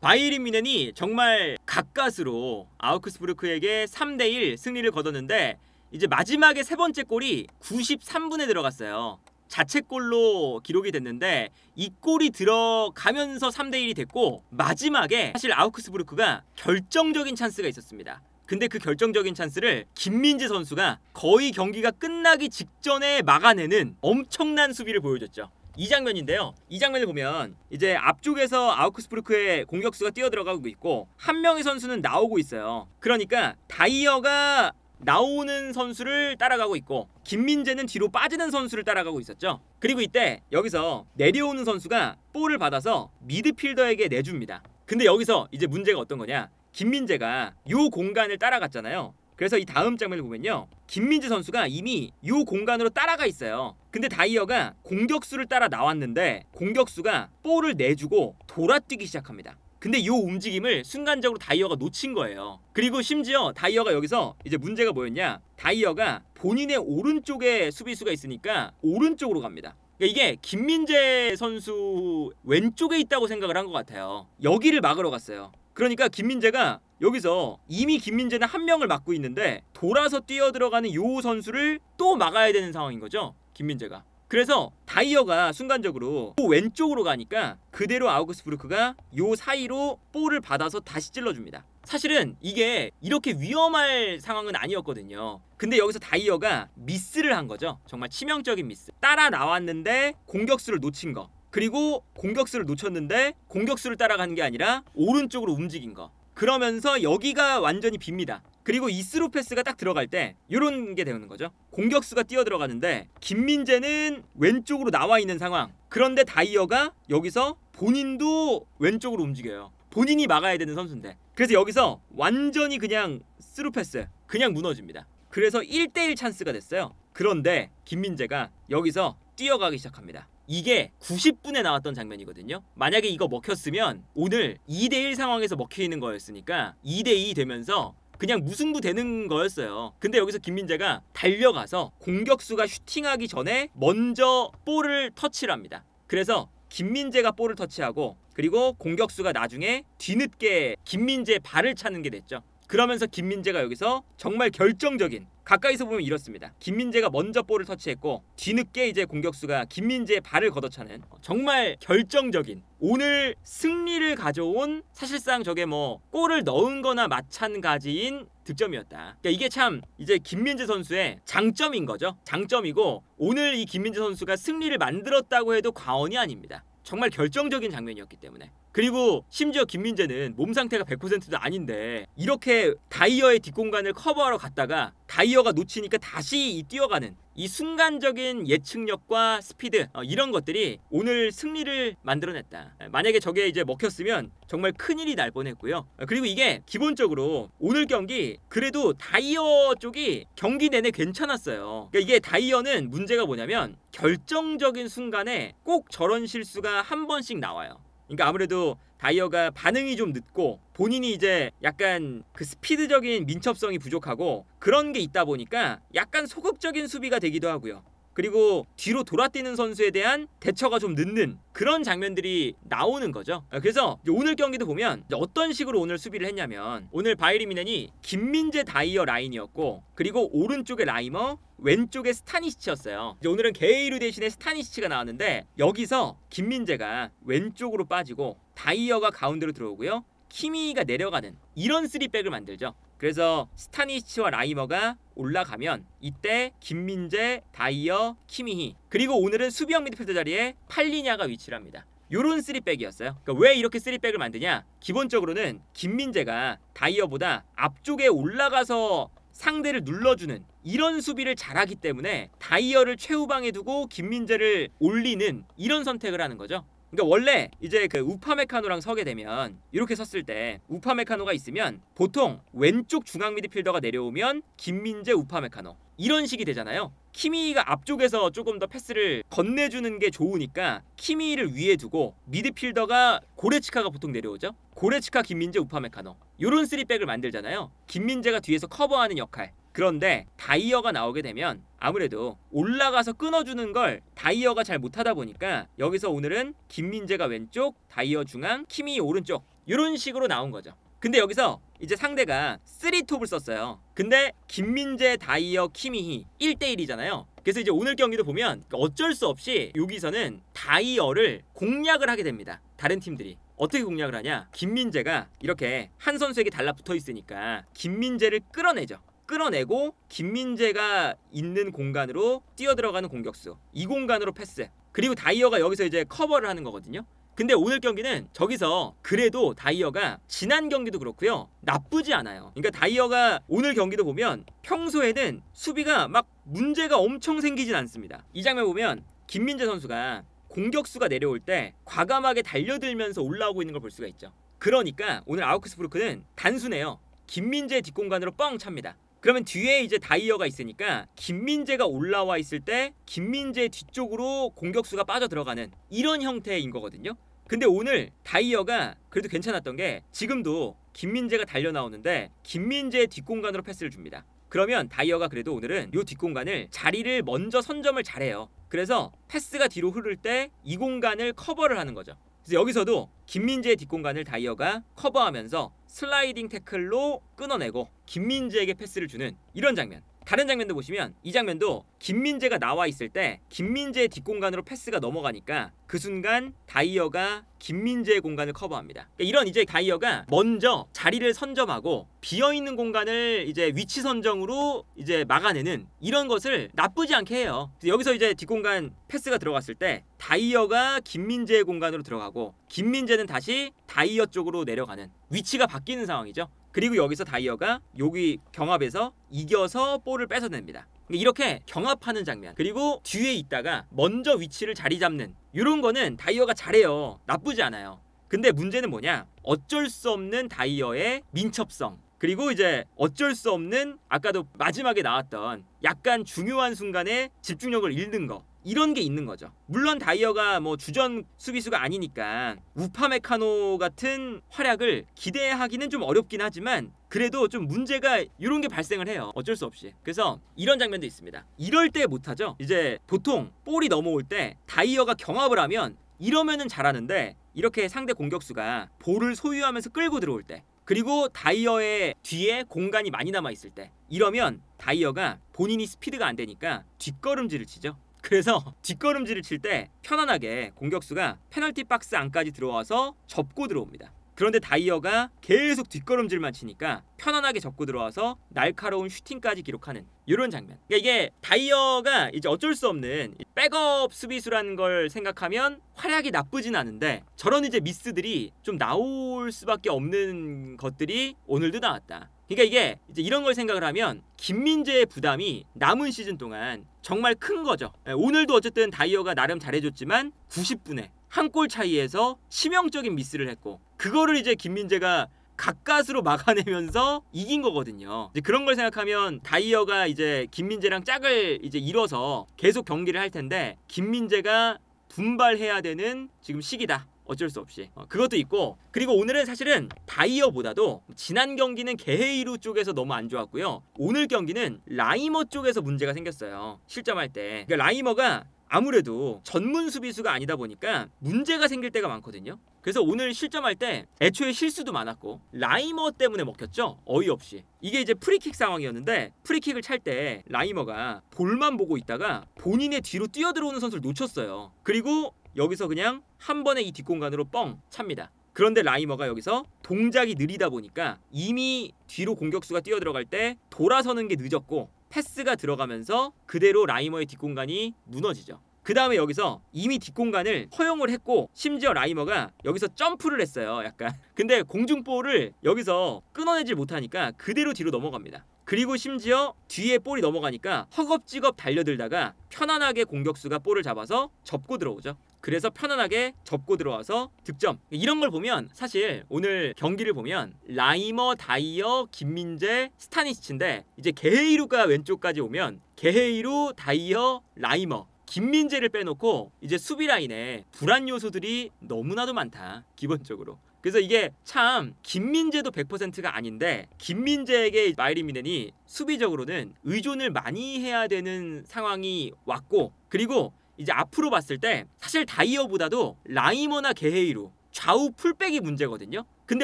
바이에른 뮌헨이 정말 가까스로 아우크스부르크에게 3대1 승리를 거뒀는데 이제 마지막에 세 번째 골이 93분에 들어갔어요. 자책골로 기록이 됐는데 이 골이 들어가면서 3대1이 됐고, 마지막에 사실 아우크스부르크가 결정적인 찬스가 있었습니다. 근데 그 결정적인 찬스를 김민재 선수가 거의 경기가 끝나기 직전에 막아내는 엄청난 수비를 보여줬죠. 이 장면인데요. 이 장면을 보면 이제 앞쪽에서 아우크스부르크의 공격수가 뛰어들어가고 있고 한 명의 선수는 나오고 있어요. 그러니까 다이어가 나오는 선수를 따라가고 있고 김민재는 뒤로 빠지는 선수를 따라가고 있었죠. 그리고 이때 여기서 내려오는 선수가 볼을 받아서 미드필더에게 내줍니다. 근데 여기서 이제 문제가 어떤 거냐, 김민재가 요 공간을 따라갔잖아요. 그래서 이 다음 장면을 보면요, 김민재 선수가 이미 요 공간으로 따라가 있어요. 근데 다이어가 공격수를 따라 나왔는데 공격수가 볼을 내주고 돌아뛰기 시작합니다. 근데 이 움직임을 순간적으로 다이어가 놓친 거예요. 그리고 심지어 다이어가 여기서 이제 문제가 뭐였냐, 다이어가 본인의 오른쪽에 수비수가 있으니까 오른쪽으로 갑니다. 그러니까 이게 김민재 선수 왼쪽에 있다고 생각을 한 것 같아요. 여기를 막으러 갔어요. 그러니까 김민재가 여기서 이미 김민재는 한 명을 막고 있는데 돌아서 뛰어들어가는 요 선수를 또 막아야 되는 상황인 거죠, 김민재가. 그래서 다이어가 순간적으로 왼쪽으로 가니까 그대로 아우크스부르크가 요 사이로 볼을 받아서 다시 찔러줍니다. 사실은 이게 이렇게 위험할 상황은 아니었거든요. 근데 여기서 다이어가 미스를 한 거죠. 정말 치명적인 미스. 따라 나왔는데 공격수를 놓친 거, 그리고 공격수를 놓쳤는데 공격수를 따라가는 게 아니라 오른쪽으로 움직인 거. 그러면서 여기가 완전히 빕니다. 그리고 이 스루 패스가 딱 들어갈 때 이런 게 되는 거죠. 공격수가 뛰어들어가는데 김민재는 왼쪽으로 나와 있는 상황. 그런데 다이어가 여기서 본인도 왼쪽으로 움직여요. 본인이 막아야 되는 선수인데. 그래서 여기서 완전히 그냥 스루 패스, 그냥 무너집니다. 그래서 1대1 찬스가 됐어요. 그런데 김민재가 여기서 뛰어가기 시작합니다. 이게 90분에 나왔던 장면이거든요. 만약에 이거 먹혔으면 오늘 2대1 상황에서 먹히는 거였으니까 2대2 되면서 그냥 무승부 되는 거였어요. 근데 여기서 김민재가 달려가서 공격수가 슈팅하기 전에 먼저 볼을 터치를 합니다. 그래서 김민재가 볼을 터치하고, 그리고 공격수가 나중에 뒤늦게 김민재의 발을 차는 게 됐죠. 그러면서 김민재가 여기서 정말 결정적인, 가까이서 보면 이렇습니다. 김민재가 먼저 볼을 터치했고 뒤늦게 이제 공격수가 김민재의 발을 걷어차는 정말 결정적인, 오늘 승리를 가져온, 사실상 저게 뭐 골을 넣은 거나 마찬가지인 득점이었다. 그러니까 이게 참 이제 김민재 선수의 장점인 거죠. 장점이고 오늘 이 김민재 선수가 승리를 만들었다고 해도 과언이 아닙니다. 정말 결정적인 장면이었기 때문에. 그리고 심지어 김민재는 몸 상태가 100%도 아닌데 이렇게 다이어의 뒷공간을 커버하러 갔다가 다이어가 놓치니까 다시 뛰어가는 이 순간적인 예측력과 스피드, 이런 것들이 오늘 승리를 만들어냈다. 만약에 저게 이제 먹혔으면 정말 큰일이 날 뻔했고요. 그리고 이게 기본적으로 오늘 경기 그래도 다이어 쪽이 경기 내내 괜찮았어요. 그러니까 이게 다이어는 문제가 뭐냐면 결정적인 순간에 꼭 저런 실수가 한 번씩 나와요. 그러니까 아무래도 다이어가 반응이 좀 늦고 본인이 이제 약간 그 스피드적인 민첩성이 부족하고 그런 게 있다 보니까 약간 소극적인 수비가 되기도 하고요. 그리고 뒤로 돌아뛰는 선수에 대한 대처가 좀 늦는 그런 장면들이 나오는 거죠. 그래서 오늘 경기도 보면 어떤 식으로 오늘 수비를 했냐면, 오늘 바이에른 뮌헨이 김민재 다이어 라인이었고, 그리고 오른쪽에 라이머, 왼쪽에 스타니시치였어요. 오늘은 게이루 대신에 스타니시치가 나왔는데 여기서 김민재가 왼쪽으로 빠지고 다이어가 가운데로 들어오고요, 키미가 내려가는 이런 3백을 만들죠. 그래서 스타니시치와 라이머가 올라가면 이때 김민재, 다이어, 키미히, 그리고 오늘은 수비형 미드필더 자리에 팔리냐가 위치를 합니다. 요런 3백이었어요. 그러니까 왜 이렇게 3백을 만드냐, 기본적으로는 김민재가 다이어보다 앞쪽에 올라가서 상대를 눌러주는 이런 수비를 잘하기 때문에 다이어를 최후방에 두고 김민재를 올리는 이런 선택을 하는 거죠. 그러니까 원래 이제 그 우파메카노랑 서게 되면 이렇게 섰을 때 우파메카노가 있으면 보통 왼쪽 중앙 미드필더가 내려오면 김민재, 우파메카노 이런 식이 되잖아요. 키미가 앞쪽에서 조금 더 패스를 건네주는 게 좋으니까 키미를 위에 두고 미드필더가 고레츠카가 보통 내려오죠. 고레츠카, 김민재, 우파메카노 요런 3백을 만들잖아요. 김민재가 뒤에서 커버하는 역할. 그런데 다이어가 나오게 되면 아무래도 올라가서 끊어주는 걸 다이어가 잘 못하다 보니까 여기서 오늘은 김민재가 왼쪽, 다이어 중앙, 키미 오른쪽 이런 식으로 나온 거죠. 근데 여기서 이제 상대가 3톱을 썼어요. 근데 김민재, 다이어, 키미히 1대1이잖아요. 그래서 이제 오늘 경기도 보면 어쩔 수 없이 여기서는 다이어를 공략을 하게 됩니다. 다른 팀들이. 어떻게 공략을 하냐? 김민재가 이렇게 한 선수에게 달라붙어 있으니까 김민재를 끌어내죠. 끌어내고 김민재가 있는 공간으로 뛰어들어가는 공격수, 이 공간으로 패스, 그리고 다이어가 여기서 이제 커버를 하는 거거든요. 근데 오늘 경기는 저기서 그래도 다이어가 지난 경기도 그렇고요, 나쁘지 않아요. 그러니까 다이어가 오늘 경기도 보면 평소에는 수비가 막 문제가 엄청 생기진 않습니다. 이 장면 보면 김민재 선수가 공격수가 내려올 때 과감하게 달려들면서 올라오고 있는 걸 볼 수가 있죠. 그러니까 오늘 아우크스부르크는 단순해요. 김민재 뒷공간으로 뻥 찹니다. 그러면 뒤에 이제 다이어가 있으니까 김민재가 올라와 있을 때 김민재 뒤쪽으로 공격수가 빠져 들어가는 이런 형태인 거거든요. 근데 오늘 다이어가 그래도 괜찮았던 게 지금도 김민재가 달려 나오는데 김민재의 뒷공간으로 패스를 줍니다. 그러면 다이어가 그래도 오늘은 이 뒷공간을 자리를 먼저 선점을 잘해요. 그래서 패스가 뒤로 흐를 때 이 공간을 커버를 하는 거죠. 그래서 여기서도 김민재의 뒷공간을 다이어가 커버하면서 슬라이딩 태클로 끊어내고 김민재에게 패스를 주는 이런 장면. 다른 장면도 보시면 이 장면도 김민재가 나와 있을 때 김민재의 뒷공간으로 패스가 넘어가니까 그 순간 다이어가 김민재의 공간을 커버합니다. 그러니까 이런 이제 다이어가 먼저 자리를 선점하고 비어있는 공간을 이제 위치 선정으로 이제 막아내는 이런 것을 나쁘지 않게 해요. 그래서 여기서 이제 뒷공간 패스가 들어갔을 때 다이어가 김민재의 공간으로 들어가고 김민재는 다시 다이어 쪽으로 내려가는 위치가 바뀌는 상황이죠. 그리고 여기서 다이어가 여기 경합에서 이겨서 볼을 뺏어냅니다. 이렇게 경합하는 장면, 그리고 뒤에 있다가 먼저 위치를 자리 잡는 이런 거는 다이어가 잘해요. 나쁘지 않아요. 근데 문제는 뭐냐? 어쩔 수 없는 다이어의 민첩성, 그리고 이제 어쩔 수 없는 아까도 마지막에 나왔던 약간 중요한 순간에 집중력을 잃는 거, 이런 게 있는 거죠. 물론 다이어가 뭐 주전 수비수가 아니니까 우파메카노 같은 활약을 기대하기는 좀 어렵긴 하지만 그래도 좀 문제가 이런 게 발생을 해요. 어쩔 수 없이. 그래서 이런 장면도 있습니다. 이럴 때 못하죠. 이제 보통 볼이 넘어올 때 다이어가 경합을 하면 이러면은 잘하는데 이렇게 상대 공격수가 볼을 소유하면서 끌고 들어올 때, 그리고 다이어의 뒤에 공간이 많이 남아있을 때, 이러면 다이어가 본인이 스피드가 안 되니까 뒷걸음질을 치죠. 그래서 뒷걸음질을 칠 때 편안하게 공격수가 페널티 박스 안까지 들어와서 접고 들어옵니다. 그런데 다이어가 계속 뒷걸음질만 치니까 편안하게 접고 들어와서 날카로운 슈팅까지 기록하는 이런 장면. 그러니까 이게 다이어가 이제 어쩔 수 없는 백업 수비수라는 걸 생각하면 활약이 나쁘진 않은데 저런 이제 미스들이 좀 나올 수밖에 없는 것들이 오늘도 나왔다. 그러니까 이게 이제 이런 걸 생각을 하면 김민재의 부담이 남은 시즌 동안 정말 큰 거죠. 오늘도 어쨌든 다이어가 나름 잘해줬지만 90분에 한 골 차이에서 치명적인 미스를 했고 그거를 이제 김민재가 가까스로 막아내면서 이긴 거거든요. 이제 그런 걸 생각하면 다이어가 이제 김민재랑 짝을 이제 이뤄서 계속 경기를 할 텐데 김민재가 분발해야 되는 지금 시기다. 어쩔 수 없이 그것도 있고, 그리고 오늘은 사실은 다이어보다도 지난 경기는 게헤이루 쪽에서 너무 안 좋았고요, 오늘 경기는 라이머 쪽에서 문제가 생겼어요. 실점할 때. 그러니까 라이머가 아무래도 전문 수비수가 아니다 보니까 문제가 생길 때가 많거든요. 그래서 오늘 실점할 때 애초에 실수도 많았고 라이머 때문에 먹혔죠. 어이없이. 이게 이제 프리킥 상황이었는데 프리킥을 찰 때 라이머가 볼만 보고 있다가 본인의 뒤로 뛰어들어오는 선수를 놓쳤어요. 그리고 여기서 그냥 한 번에 이 뒷공간으로 뻥 찹니다. 그런데 라이머가 여기서 동작이 느리다 보니까 이미 뒤로 공격수가 뛰어들어갈 때 돌아서는 게 늦었고 패스가 들어가면서 그대로 라이머의 뒷공간이 무너지죠. 그 다음에 여기서 이미 뒷공간을 허용을 했고 심지어 라이머가 여기서 점프를 했어요. 약간. 근데 공중볼을 여기서 끊어내질 못하니까 그대로 뒤로 넘어갑니다. 그리고 심지어 뒤에 볼이 넘어가니까 허겁지겁 달려들다가 편안하게 공격수가 볼을 잡아서 접고 들어오죠. 그래서 편안하게 접고 들어와서 득점. 이런 걸 보면 사실 오늘 경기를 보면 라이머, 다이어, 김민재, 스타니시치인데 이제 게헤이루가 왼쪽까지 오면 게헤이루, 다이어, 라이머, 김민재를 빼놓고 이제 수비 라인에 불안 요소들이 너무나도 많다. 기본적으로. 그래서 이게 참 김민재도 100%가 아닌데 김민재에게 바이에른 뮌헨이 수비적으로는 의존을 많이 해야 되는 상황이 왔고, 그리고 이제 앞으로 봤을 때 사실 다이어보다도 라이머나 게헤이루 좌우 풀백이 문제거든요. 근데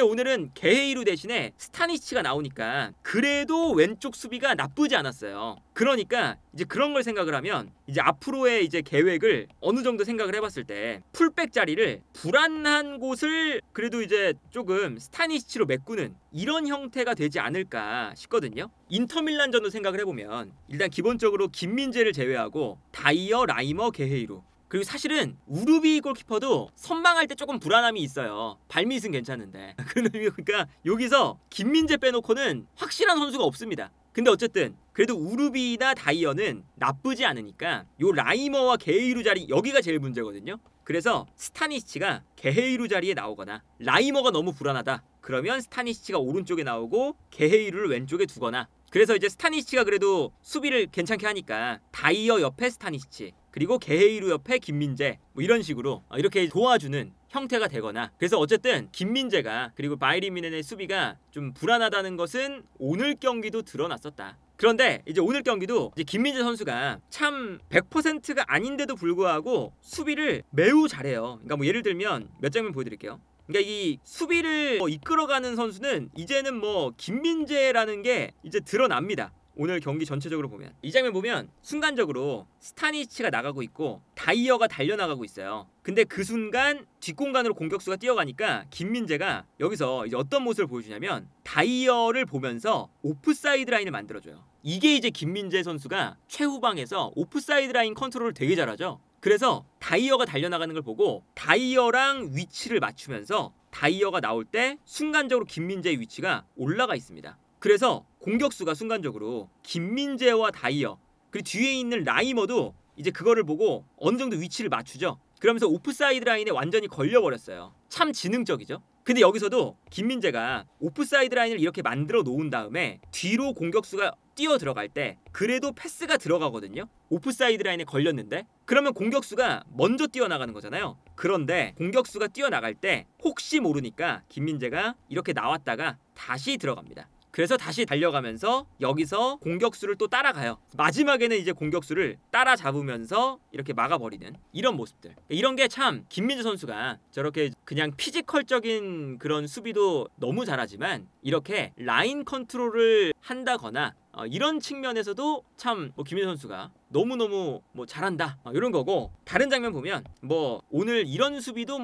오늘은 게헤이루 대신에 스타니시치가 나오니까 그래도 왼쪽 수비가 나쁘지 않았어요. 그러니까 이제 그런 걸 생각을 하면 이제 앞으로의 이제 계획을 어느 정도 생각을 해봤을 때 풀백 자리를 불안한 곳을 그래도 이제 조금 스타니시치로 메꾸는 이런 형태가 되지 않을까 싶거든요. 인터밀란전도 생각을 해보면 일단 기본적으로 김민재를 제외하고 다이어, 라이머, 게헤이루, 그리고 사실은 우루비 골키퍼도 선방할 때 조금 불안함이 있어요. 발밑은 괜찮은데. 그러니까 여기서 김민재 빼놓고는 확실한 선수가 없습니다. 근데 어쨌든 그래도 우루비나 다이어는 나쁘지 않으니까 요 라이머와 게헤이루 자리 여기가 제일 문제거든요. 그래서 스타니시치가 게헤이루 자리에 나오거나 라이머가 너무 불안하다. 그러면 스타니시치가 오른쪽에 나오고 게헤이루를 왼쪽에 두거나, 그래서 이제 스타니시치가 그래도 수비를 괜찮게 하니까 다이어 옆에 스타니시치, 그리고 게헤이루 옆에 김민재, 뭐 이런 식으로 이렇게 도와주는 형태가 되거나. 그래서 어쨌든 김민재가 그리고 바이에른 뮌헨의 수비가 좀 불안하다는 것은 오늘 경기도 드러났었다. 그런데 이제 오늘 경기도 이제 김민재 선수가 참 100%가 아닌데도 불구하고 수비를 매우 잘해요. 그러니까 뭐 예를 들면 몇 장면 보여드릴게요. 그러니까 이 수비를 이끌어가는 선수는 이제는 뭐 김민재라는 게 이제 드러납니다. 오늘 경기 전체적으로 보면 이 장면 보면 순간적으로 스타니치가 나가고 있고 다이어가 달려나가고 있어요. 근데 그 순간 뒷공간으로 공격수가 뛰어가니까 김민재가 여기서 이제 어떤 모습을 보여주냐면 다이어를 보면서 오프사이드 라인을 만들어줘요. 이게 이제 김민재 선수가 최후방에서 오프사이드 라인 컨트롤을 되게 잘하죠. 그래서 다이어가 달려나가는 걸 보고 다이어랑 위치를 맞추면서 다이어가 나올 때 순간적으로 김민재의 위치가 올라가 있습니다. 그래서 공격수가 순간적으로 김민재와 다이어, 그리고 뒤에 있는 라이머도 이제 그거를 보고 어느 정도 위치를 맞추죠. 그러면서 오프사이드 라인에 완전히 걸려버렸어요. 참 지능적이죠. 근데 여기서도 김민재가 오프사이드 라인을 이렇게 만들어 놓은 다음에 뒤로 공격수가 뛰어 들어갈 때 그래도 패스가 들어가거든요. 오프사이드 라인에 걸렸는데 그러면 공격수가 먼저 뛰어나가는 거잖아요. 그런데 공격수가 뛰어나갈 때 혹시 모르니까 김민재가 이렇게 나왔다가 다시 들어갑니다. 그래서 다시 달려가면서 여기서 공격수를 또 따라가요. 마지막에는 이제 공격수를 따라잡으면서 이렇게 막아버리는 이런 모습들. 이런 게 참 김민재 선수가 저렇게 그냥 피지컬적인 그런 수비도 너무 잘하지만 이렇게 라인 컨트롤을 한다거나 이런 측면에서도 참 김민재 선수가 너무너무 잘한다 이런 거고. 다른 장면 보면 오늘 이런 수비도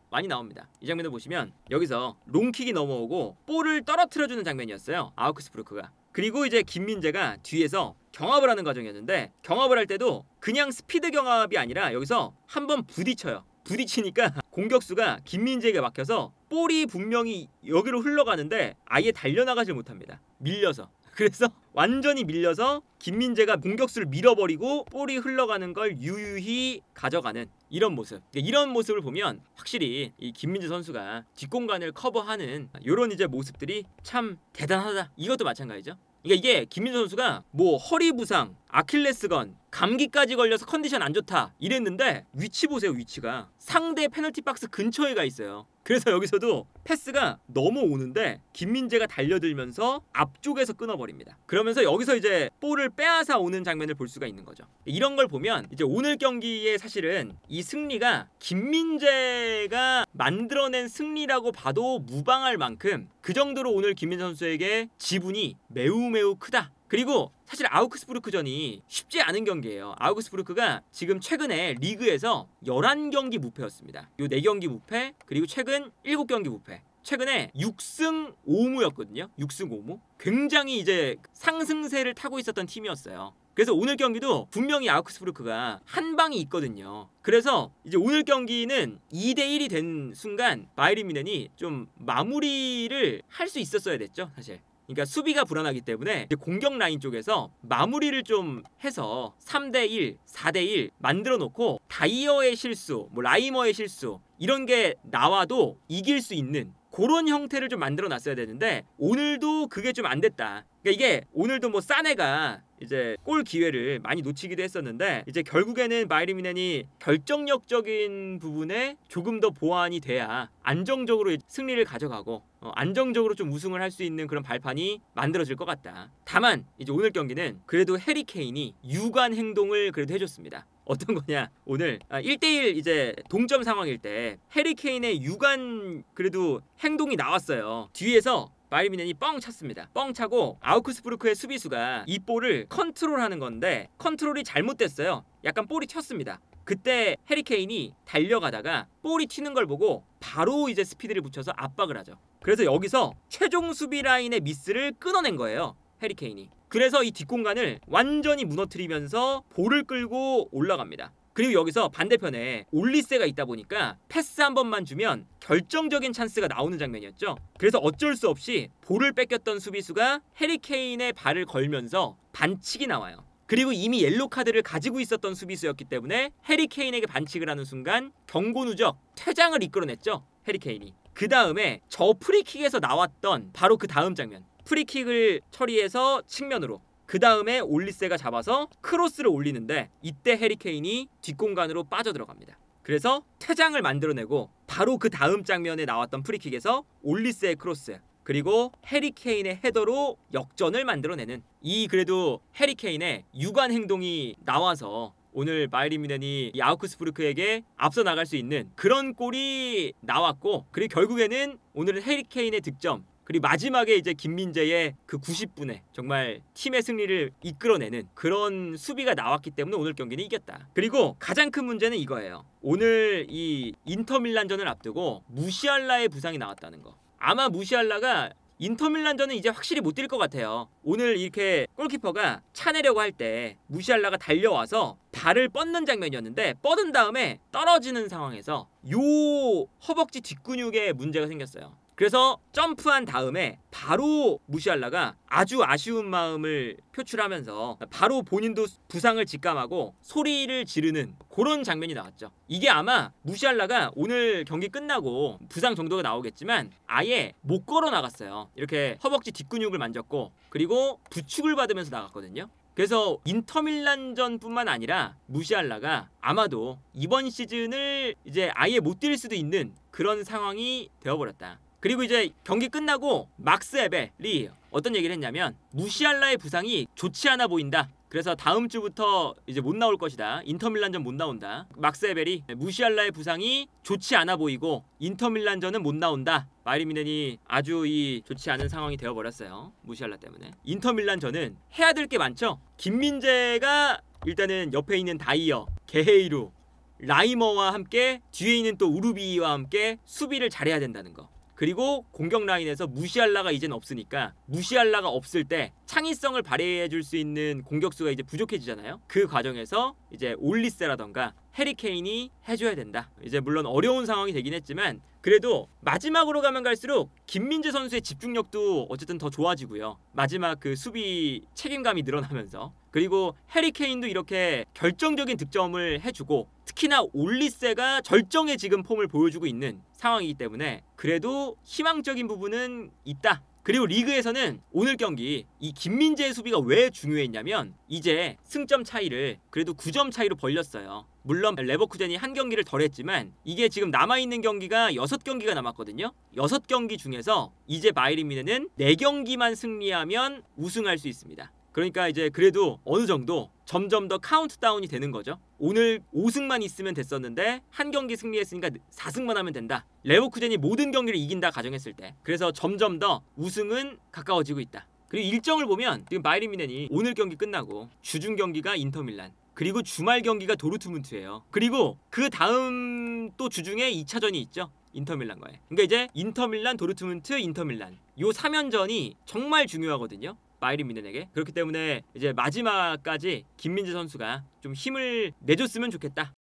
많이 나옵니다. 이 장면을 보시면 여기서 롱킥이 넘어오고 볼을 떨어뜨려주는 장면이었어요, 아우크스부르크가. 그리고 이제 김민재가 뒤에서 경합을 하는 과정이었는데 경합을 할 때도 그냥 스피드 경합이 아니라 여기서 한번 부딪혀요. 부딪히니까 공격수가 김민재에게 막혀서 볼이 분명히 여기로 흘러가는데 아예 달려나가질 못합니다. 밀려서. 그래서 완전히 밀려서 김민재가 공격수를 밀어버리고 볼이 흘러가는 걸 유유히 가져가는 이런 모습. 이런 모습을 보면 확실히 이 김민재 선수가 뒷공간을 커버하는 이런 이제 모습들이 참 대단하다. 이것도 마찬가지죠. 그러니까 이게 김민재 선수가 허리 부상, 아킬레스건, 감기까지 걸려서 컨디션 안 좋다 이랬는데 위치 보세요. 위치가 상대 페널티 박스 근처에 가 있어요. 그래서 여기서도 패스가 넘어오는데 김민재가 달려들면서 앞쪽에서 끊어버립니다. 그러면서 여기서 이제 볼을 빼앗아 오는 장면을 볼 수가 있는 거죠. 이런 걸 보면 이제 오늘 경기에 사실은 이 승리가 김민재가 만들어낸 승리라고 봐도 무방할 만큼 그 정도로 오늘 김민재 선수에게 지분이 매우 크다. 그리고 사실 아우크스부르크전이 쉽지 않은 경기예요. 아우크스부르크가 지금 최근에 리그에서 11경기 무패였습니다. 요 4경기 무패, 그리고 최근 7경기 무패. 최근에 6승 5무였거든요. 6승 5무. 굉장히 이제 상승세를 타고 있었던 팀이었어요. 그래서 오늘 경기도 분명히 아우크스부르크가 한 방이 있거든요. 그래서 이제 오늘 경기는 2대1이 된 순간 바이에른 뮌헨이 좀 마무리를 할 수 있었어야 됐죠, 사실. 그러니까 수비가 불안하기 때문에 공격 라인 쪽에서 마무리를 좀 해서 3대1, 4대1 만들어 놓고 다이어의 실수, 라이머의 실수 이런 게 나와도 이길 수 있는 그런 형태를 좀 만들어 놨어야 되는데 오늘도 그게 좀 안 됐다. 그러니까 이게 오늘도 사네가 이제 골 기회를 많이 놓치기도 했었는데 이제 결국에는 바이에른 뮌헨이 결정력적인 부분에 조금 더 보완이 돼야 안정적으로 승리를 가져가고 안정적으로 좀 우승을 할 수 있는 그런 발판이 만들어질 것 같다. 다만 이제 오늘 경기는 그래도 해리 케인이 유관 행동을 그래도 해줬습니다. 어떤 거냐? 오늘 1대1 이제 동점 상황일 때 해리 케인의 유관 그래도 행동이 나왔어요. 뒤에서 바이에른 뮌헨이 뻥 찼습니다. 뻥 차고 아우크스부르크의 수비수가 이 볼을 컨트롤하는 건데 컨트롤이 잘못됐어요. 약간 볼이 튀었습니다. 그때 해리 케인이 달려가다가 볼이 튀는 걸 보고 바로 이제 스피드를 붙여서 압박을 하죠. 그래서 여기서 최종 수비 라인의 미스를 끊어낸 거예요. 해리 케인이. 그래서 이 뒷공간을 완전히 무너뜨리면서 볼을 끌고 올라갑니다. 그리고 여기서 반대편에 올리세가 있다 보니까 패스 한 번만 주면 결정적인 찬스가 나오는 장면이었죠. 그래서 어쩔 수 없이 볼을 뺏겼던 수비수가 해리 케인의 발을 걸면서 반칙이 나와요. 그리고 이미 옐로 카드를 가지고 있었던 수비수였기 때문에 해리 케인에게 반칙을 하는 순간 경고 누적 퇴장을 이끌어냈죠. 해리 케인이. 그 다음에 저 프리킥에서 나왔던 바로 그 다음 장면, 프리킥을 처리해서 측면으로, 그 다음에 올리세가 잡아서 크로스를 올리는데 이때 해리 케인이 뒷공간으로 빠져들어갑니다. 그래서 퇴장을 만들어내고 바로 그 다음 장면에 나왔던 프리킥에서 올리세의 크로스, 그리고 해리 케인의 헤더로 역전을 만들어내는, 이 그래도 해리 케인의 유관 행동이 나와서 오늘 바이에른 뮌헨이 이 아우크스부르크에게 앞서 나갈 수 있는 그런 골이 나왔고, 그리고 결국에는 오늘은 해리 케인의 득점, 그리고 마지막에 이제 김민재의 그 90분에 정말 팀의 승리를 이끌어내는 그런 수비가 나왔기 때문에 오늘 경기는 이겼다. 그리고 가장 큰 문제는 이거예요. 오늘 이 인터밀란전을 앞두고 무시알라의 부상이 나왔다는 거. 아마 무시알라가 인터밀란전은 이제 확실히 못 뛸 것 같아요. 오늘 이렇게 골키퍼가 차내려고 할 때 무시알라가 달려와서 발을 뻗는 장면이었는데 뻗은 다음에 떨어지는 상황에서 요 허벅지 뒷근육에 문제가 생겼어요. 그래서 점프한 다음에 바로 무시알라가 아주 아쉬운 마음을 표출하면서 바로 본인도 부상을 직감하고 소리를 지르는 그런 장면이 나왔죠. 이게 아마 무시알라가 오늘 경기 끝나고 부상 정도가 나오겠지만 아예 못 걸어 나갔어요. 이렇게 허벅지 뒷근육을 만졌고 그리고 부축을 받으면서 나갔거든요. 그래서 인터밀란전뿐만 아니라 무시알라가 아마도 이번 시즌을 이제 아예 못 뛸 수도 있는 그런 상황이 되어버렸다. 그리고 이제 경기 끝나고 막스 에벨이 어떤 얘기를 했냐면 무시알라의 부상이 좋지 않아 보인다. 그래서 다음 주부터 이제 못 나올 것이다. 인터밀란전 못 나온다. 막스 에벨이 무시알라의 부상이 좋지 않아 보이고 인터밀란전은 못 나온다. 바이에른 뮌헨이 아주 이 좋지 않은 상황이 되어버렸어요. 무시알라 때문에. 인터밀란전은 해야 될 게 많죠. 김민재가 일단은 옆에 있는 다이어, 게헤이루, 라이머와 함께 뒤에 있는 또 우루비와 함께 수비를 잘해야 된다는 거. 그리고 공격 라인에서 무시알라가 이제는 없으니까 무시알라가 없을 때 창의성을 발휘해줄 수 있는 공격수가 이제 부족해지잖아요. 그 과정에서 이제 올리세라던가 해리 케인이 해줘야 된다. 이제 물론 어려운 상황이 되긴 했지만 그래도 마지막으로 가면 갈수록 김민재 선수의 집중력도 어쨌든 더 좋아지고요. 마지막 그 수비 책임감이 늘어나면서, 그리고 해리 케인도 이렇게 결정적인 득점을 해주고 특히나 올리세가 절정의 지금 폼을 보여주고 있는 상황이기 때문에 그래도 희망적인 부분은 있다. 그리고 리그에서는 오늘 경기 이 김민재의 수비가 왜 중요했냐면 이제 승점 차이를 그래도 9점 차이로 벌렸어요. 물론 레버쿠젠이 한 경기를 덜 했지만 이게 지금 남아있는 경기가 6경기가 남았거든요. 6경기 중에서 이제 바이에른 뮌헨은 4경기만 승리하면 우승할 수 있습니다. 그러니까 이제 그래도 어느 정도 점점 더 카운트다운이 되는 거죠. 오늘 5승만 있으면 됐었는데 한 경기 승리했으니까 4승만 하면 된다. 레버쿠젠이 모든 경기를 이긴다 가정했을 때. 그래서 점점 더 우승은 가까워지고 있다. 그리고 일정을 보면 지금 바이에른 뮌헨이 오늘 경기 끝나고 주중 경기가 인터밀란, 그리고 주말 경기가 도르트문트예요. 그리고 그 다음 또 주중에 2차전이 있죠. 인터밀란과의. 그러니까 이제 인터밀란, 도르트문트, 인터밀란. 요 3연전이 정말 중요하거든요. 바이에른 뮌헨에게. 그렇기 때문에 이제 마지막까지 김민재 선수가 좀 힘을 내줬으면 좋겠다.